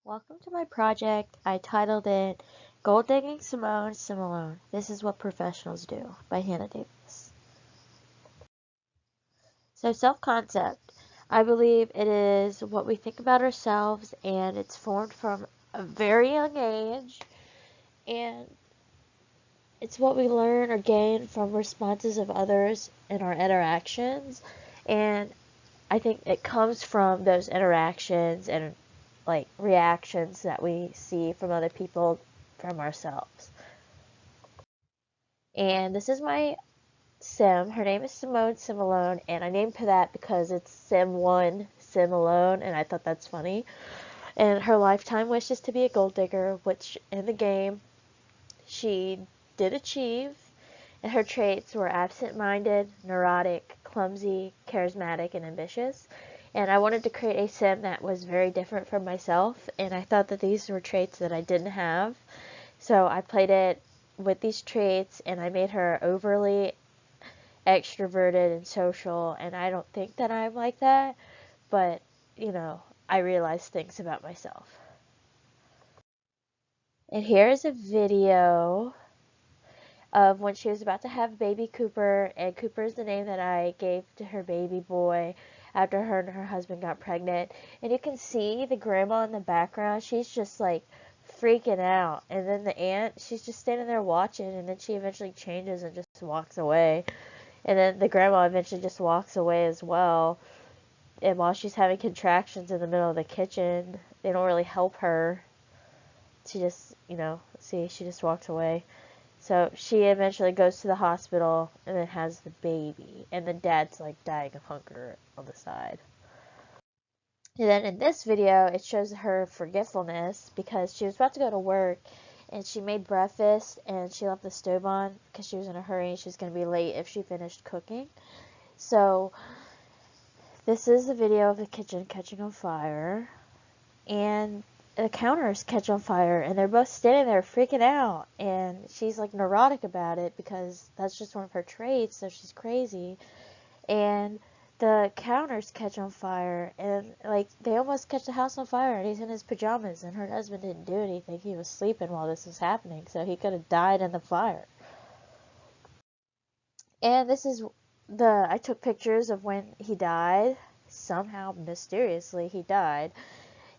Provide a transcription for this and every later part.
Welcome to my project. I titled it Gold Digging Simone Simalone. This is what professionals do by Hannah Davis. So self-concept. I believe it is what we think about ourselves, and it's formed from a very young age, and it's what we learn or gain from responses of others in our interactions. And I think it comes from those interactions and like reactions that we see from other people, from ourselves. And this is my sim. Her name is Simone Simalone, and I named her that because it's Sim1 Simalone, and I thought that's funny. And her lifetime wish is to be a gold digger, which in the game she did achieve. And her traits were absent-minded, neurotic, clumsy, charismatic, and ambitious. And I wanted to create a sim that was very different from myself, and I thought that these were traits that I didn't have. So I played it with these traits, and I made her overly extroverted and social, and I don't think that I'm like that, but, I realized things about myself. And here is a video of when she was about to have baby Cooper, and Cooper is the name that I gave to her baby boy after her and her husband got pregnant. And you can see the grandma in the background. She's just like freaking out. And then the aunt, she's just standing there watching, and then she eventually changes and just walks away. And then the grandma eventually just walks away as well. And while she's having contractions in the middle of the kitchen, they don't really help her. She just, see, she just walks away. So she eventually goes to the hospital and then has the baby. And the dad's like dying of hunger on the side. And then in this video, it shows her forgetfulness because she was about to go to work and she made breakfast and she left the stove on because she was in a hurry and she was going to be late if she finished cooking. So this is the video of the kitchen catching on fire. And the counters catch on fire, and they're both standing there freaking out, and she's like neurotic about it because that's just one of her traits, so she's crazy. And the counters catch on fire, and like they almost catch the house on fire, and he's in his pajamas, and her husband didn't do anything. He was sleeping while this was happening, so he could have died in the fire. And this is I took pictures of when he died. Somehow mysteriously he died.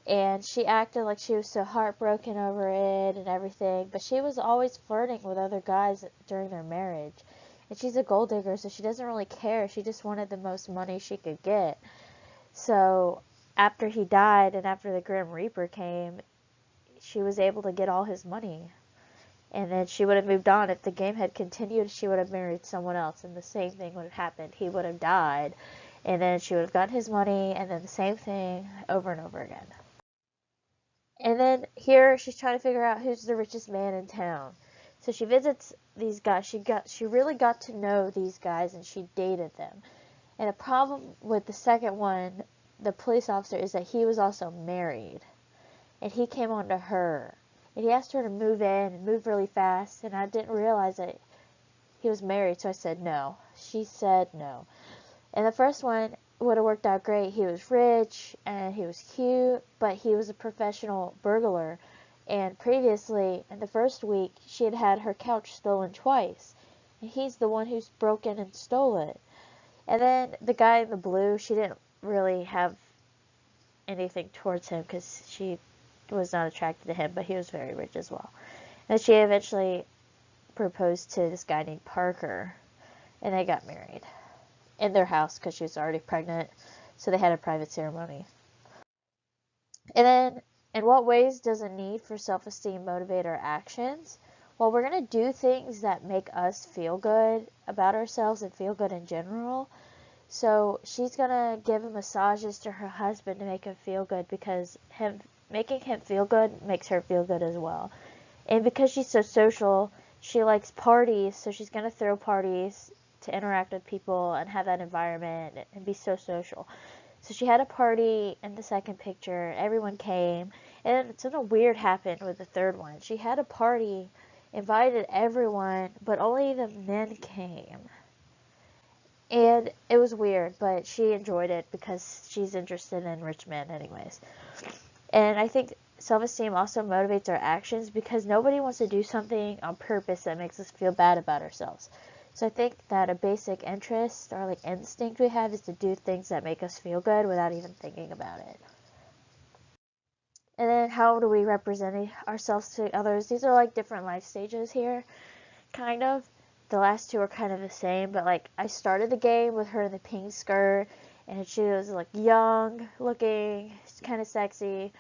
And she acted like she was so heartbroken over it and everything, but she was always flirting with other guys during their marriage. And she's a gold digger, so she doesn't really care. She just wanted the most money she could get. So after he died and after the Grim Reaper came, she was able to get all his money. And then she would have moved on. If the game had continued, she would have married someone else, and the same thing would have happened. He would have died, and then she would have gotten his money, and then the same thing over and over again. And then here she's trying to figure out who's the richest man in town. So she visits these guys. She really got to know these guys and she dated them. And the problem with the second one, the police officer, is that he was also married. And he came on to her. And he asked her to move in and move really fast. And I didn't realize that he was married, so I said no. She said no. And the first one would have worked out great. He was rich and he was cute, but he was a professional burglar. And previously, in the first week, she had had her couch stolen twice. And he's the one who's broken and stole it. And then the guy in the blue, she didn't really have anything towards him because she was not attracted to him, but he was very rich as well. And she eventually proposed to this guy named Parker, and they got married in their house because she was already pregnant, so they had a private ceremony. And then, in what ways does a need for self-esteem motivate our actions? Well, we're going to do things that make us feel good about ourselves and feel good in general. So she's going to give massages to her husband to make him feel good because making him feel good makes her feel good as well. And because she's so social, she likes parties, so she's going to throw parties to interact with people and have that environment and be so social. So she had a party in the second picture. Everyone came. And something weird happened with the third one. She had a party, invited everyone, but only the men came. And it was weird, but she enjoyed it because she's interested in rich men anyways. And I think self-esteem also motivates our actions because nobody wants to do something on purpose that makes us feel bad about ourselves. So I think that a basic interest or like instinct we have is to do things that make us feel good without even thinking about it. And then how do we represent ourselves to others? These are like different life stages here, kind of. The last two are kind of the same, but like I started the game with her in the pink skirt, and she was like young looking, kind of sexy,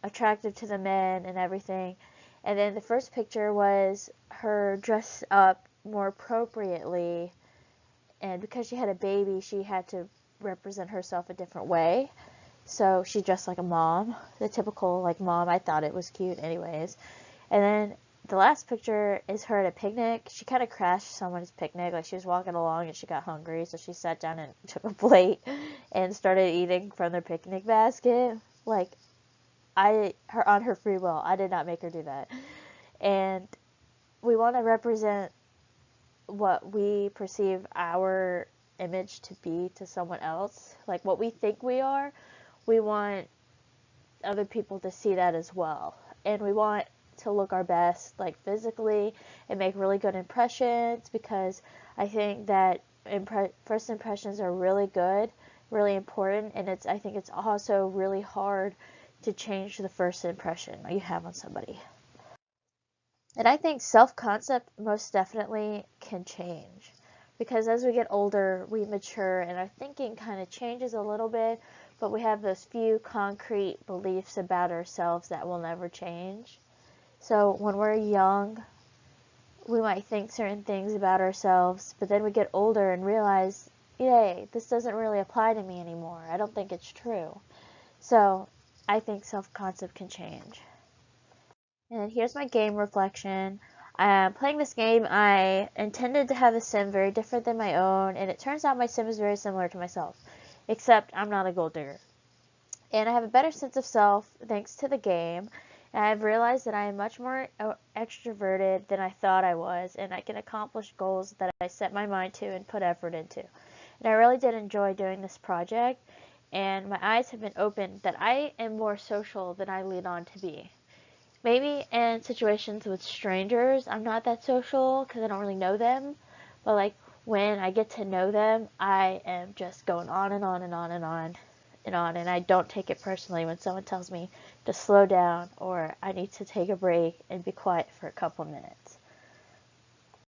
attractive to the men and everything. And then the first picture was her dressed up more appropriately, and because she had a baby, she had to represent herself a different way. So she dressed like a mom, the typical like mom. I thought it was cute anyways. And then the last picture is her at a picnic. She kind of crashed someone's picnic. Like she was walking along and she got hungry, so she sat down and took a plate and started eating from their picnic basket. Like her on her free will. I did not make her do that. And we want to represent what we perceive our image to be to someone else. Like what we think we are, we want other people to see that as well. And we want to look our best, like physically, and make really good impressions, because I think that first impressions are really good, really important, and I think it's also really hard to change the first impression you have on somebody. And I think self-concept most definitely can change, because as we get older, we mature and our thinking kind of changes a little bit, but we have those few concrete beliefs about ourselves that will never change. So when we're young, we might think certain things about ourselves, but then we get older and realize, yay, this doesn't really apply to me anymore. I don't think it's true. So I think self-concept can change. And here's my game reflection. Playing this game, I intended to have a sim very different than my own, and it turns out my sim is very similar to myself, except I'm not a gold digger. And I have a better sense of self thanks to the game, and I've realized that I am much more extroverted than I thought I was, and I can accomplish goals that I set my mind to and put effort into. And I really did enjoy doing this project, and my eyes have been opened that I am more social than I lead on to be. Maybe in situations with strangers, I'm not that social because I don't really know them. But like when I get to know them, I am just going on and on and on and on and on. And I don't take it personally when someone tells me to slow down or I need to take a break and be quiet for a couple minutes.